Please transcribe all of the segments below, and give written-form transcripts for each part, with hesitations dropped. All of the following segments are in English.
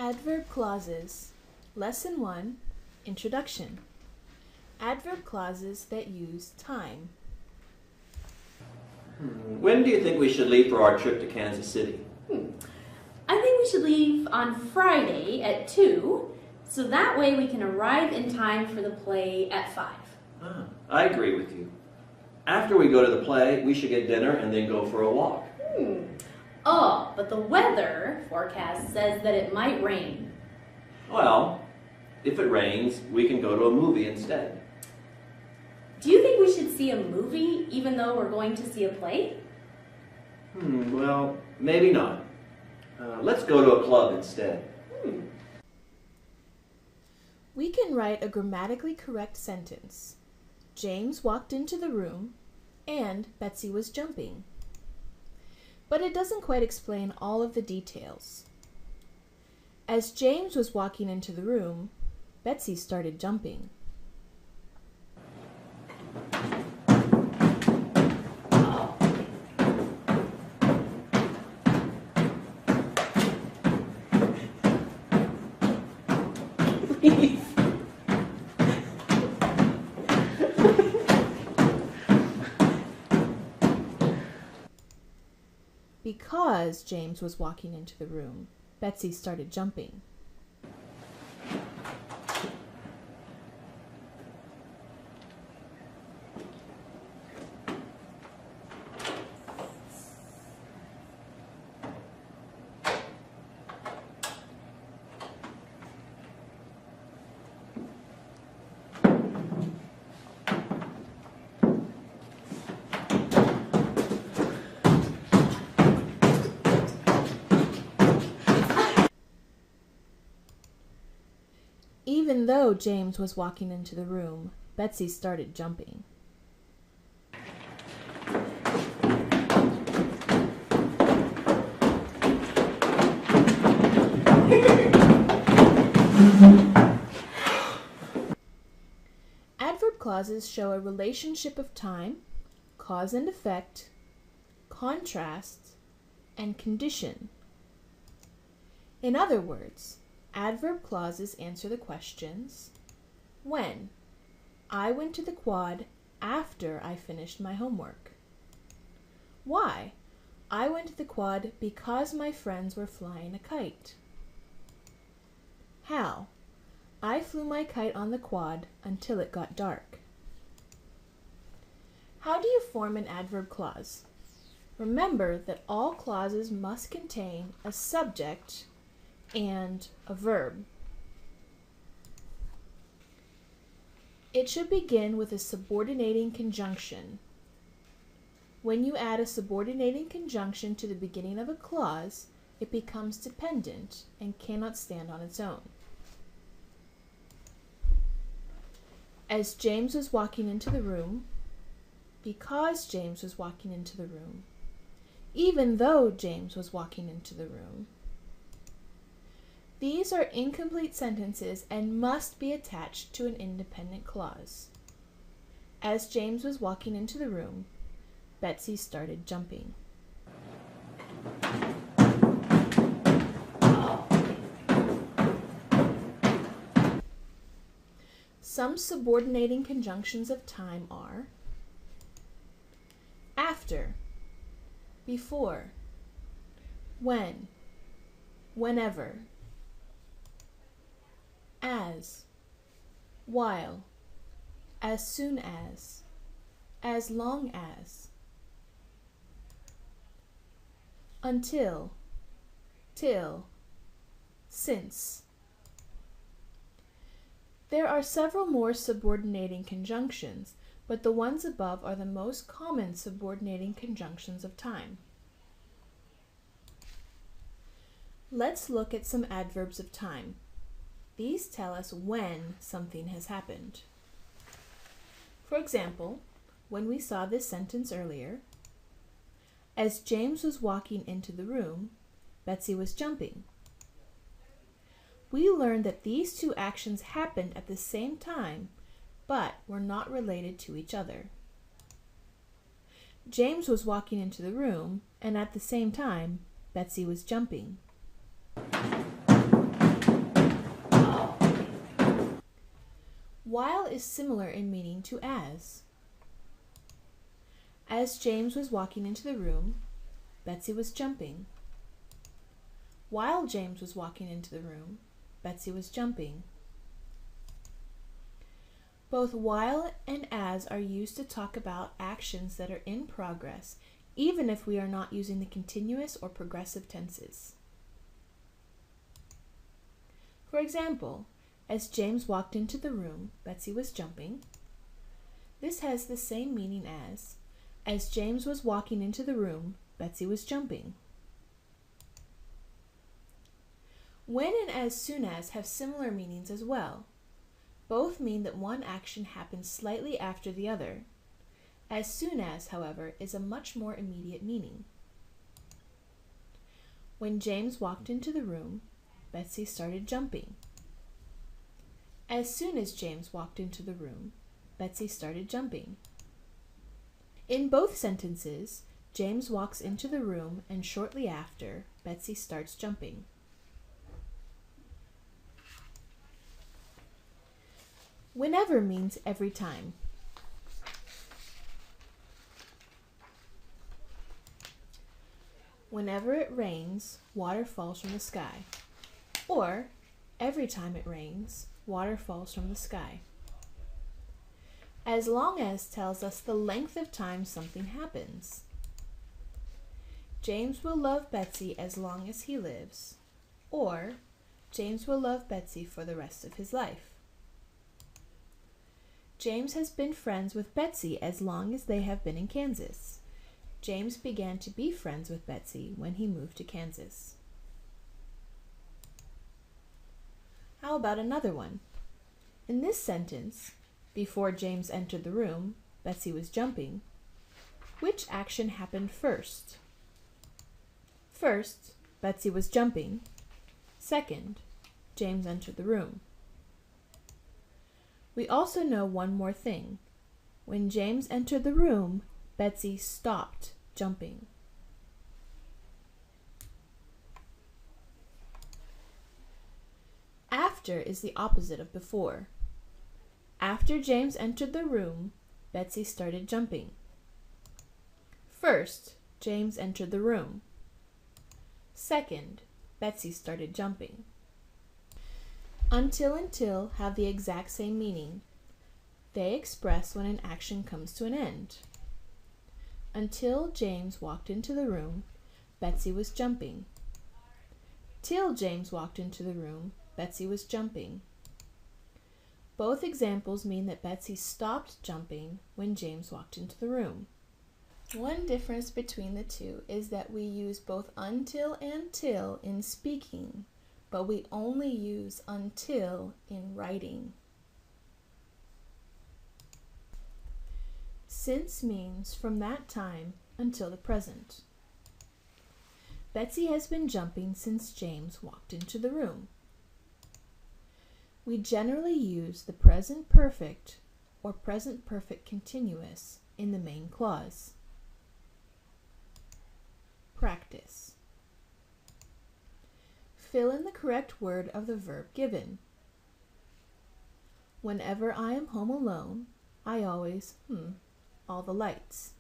Adverb clauses. Lesson 1, Introduction. Adverb clauses that use time. When do you think we should leave for our trip to Kansas City? I think we should leave on Friday at 2, so that way we can arrive in time for the play at 5. I agree with you. After we go to the play, we should get dinner and then go for a walk. Oh, but the weather forecast says that it might rain. Well, if it rains, we can go to a movie instead. Do you think we should see a movie even though we're going to see a play? Well, maybe not. Let's go to a club instead. We can write a grammatically correct sentence. James walked into the room and Betsy was jumping. But it doesn't quite explain all of the details. As James was walking into the room, Betsy started jumping. Because James was walking into the room, Betsy started jumping. Even though James was walking into the room, Betsy started jumping. Adverb clauses show a relationship of time, cause and effect, contrast, and condition. In other words, adverb clauses answer the questions: when? I went to the quad after I finished my homework. Why? I went to the quad because my friends were flying a kite. How? I flew my kite on the quad until it got dark. How do you form an adverb clause? Remember that all clauses must contain a subject and a verb. It should begin with a subordinating conjunction. When you add a subordinating conjunction to the beginning of a clause, it becomes dependent and cannot stand on its own. As James was walking into the room, because James was walking into the room, even though James was walking into the room. These are incomplete sentences and must be attached to an independent clause. As James was walking into the room, Betsy started jumping. Some subordinating conjunctions of time are after, before, when, whenever, as, while, as soon as long as, until, till, since. There are several more subordinating conjunctions, but the ones above are the most common subordinating conjunctions of time. Let's look at some adverbs of time. These tell us when something has happened. For example, when we saw this sentence earlier, as James was walking into the room, Betsy was jumping. We learned that these two actions happened at the same time, but were not related to each other. James was walking into the room, and at the same time, Betsy was jumping. While is similar in meaning to as. As James was walking into the room, Betsy was jumping. While James was walking into the room, Betsy was jumping. Both while and as are used to talk about actions that are in progress, even if we are not using the continuous or progressive tenses. For example, as James walked into the room, Betsy was jumping. This has the same meaning as James was walking into the room, Betsy was jumping. When and as soon as have similar meanings as well. Both mean that one action happens slightly after the other. As soon as, however, is a much more immediate meaning. When James walked into the room, Betsy started jumping. As soon as James walked into the room, Betsy started jumping. In both sentences, James walks into the room and shortly after, Betsy starts jumping. Whenever means every time. Whenever it rains, water falls from the sky. Or, every time it rains, water falls from the sky. As long as tells us the length of time something happens. James will love Betsy as long as he lives. Or, James will love Betsy for the rest of his life. James has been friends with Betsy as long as they have been in Kansas. James began to be friends with Betsy when he moved to Kansas. How about another one? In this sentence, before James entered the room, Betsy was jumping. Which action happened first? First, Betsy was jumping. Second, James entered the room. We also know one more thing. When James entered the room, Betsy stopped jumping. After is the opposite of before. After James entered the room, Betsy started jumping. First, James entered the room. Second, Betsy started jumping. Until and till have the exact same meaning. They express when an action comes to an end. Until James walked into the room, Betsy was jumping. Till James walked into the room, Betsy was jumping. Both examples mean that Betsy stopped jumping when James walked into the room. One difference between the two is that we use both until and till in speaking, but we only use until in writing. Since means from that time until the present. Betsy has been jumping since James walked into the room. We generally use the present perfect or present perfect continuous in the main clause. Practice. Fill in the correct word of the verb given. Whenever I am home alone, I always all the lights.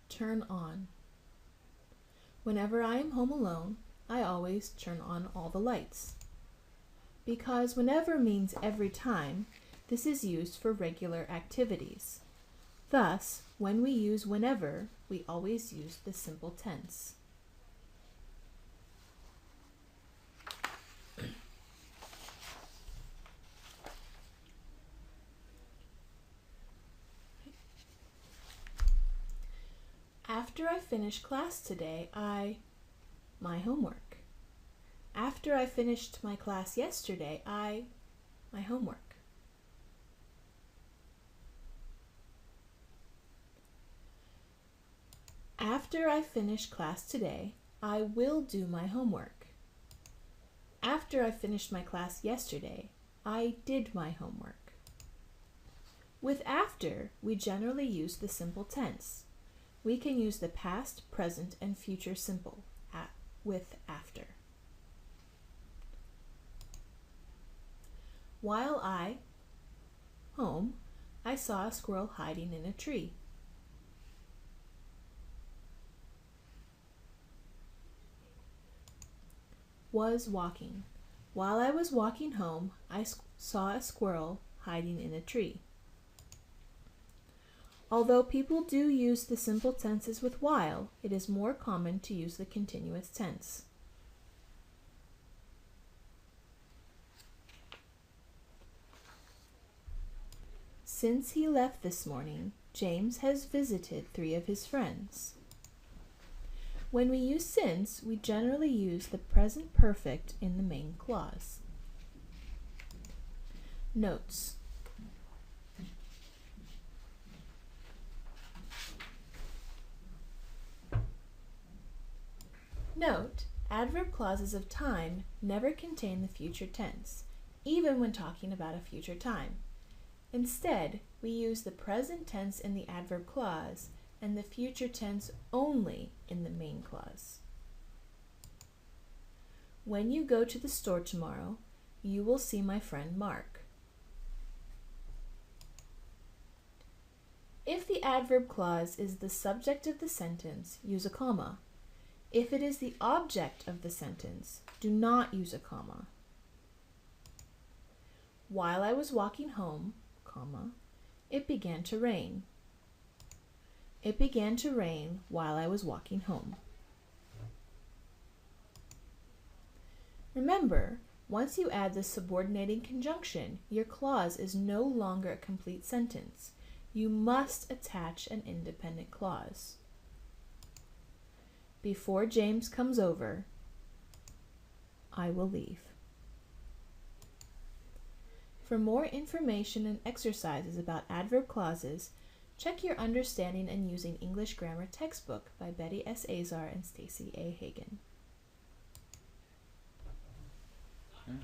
Turn on. Whenever I am home alone, I always turn on all the lights. Because whenever means every time, this is used for regular activities. Thus, when we use whenever, we always use the simple tense. After I finished class today, my homework. After I finished my class yesterday, my homework. After I finish class today, I will do my homework. After I finished my class yesterday, I did my homework. With after, we generally use the simple tense. We can use the past, present, and future simple with after. While home, I saw a squirrel hiding in a tree. Was walking. While I was walking home, I saw a squirrel hiding in a tree. Although people do use the simple tenses with while, it is more common to use the continuous tense. Since he left this morning, James has visited 3 of his friends. When we use since, we generally use the present perfect in the main clause. Notes. Note, adverb clauses of time never contain the future tense, even when talking about a future time. Instead, we use the present tense in the adverb clause and the future tense only in the main clause. When you go to the store tomorrow, you will see my friend Mark. If the adverb clause is the subject of the sentence, use a comma. If it is the object of the sentence, do not use a comma. While I was walking home, comma, it began to rain. It began to rain while I was walking home. Remember, once you add the subordinating conjunction, your clause is no longer a complete sentence. You must attach an independent clause. Before James comes over, I will leave. For more information and exercises about adverb clauses, check your Understanding and Using English Grammar textbook by Betty S. Azar and Stacy A. Hagen. Okay.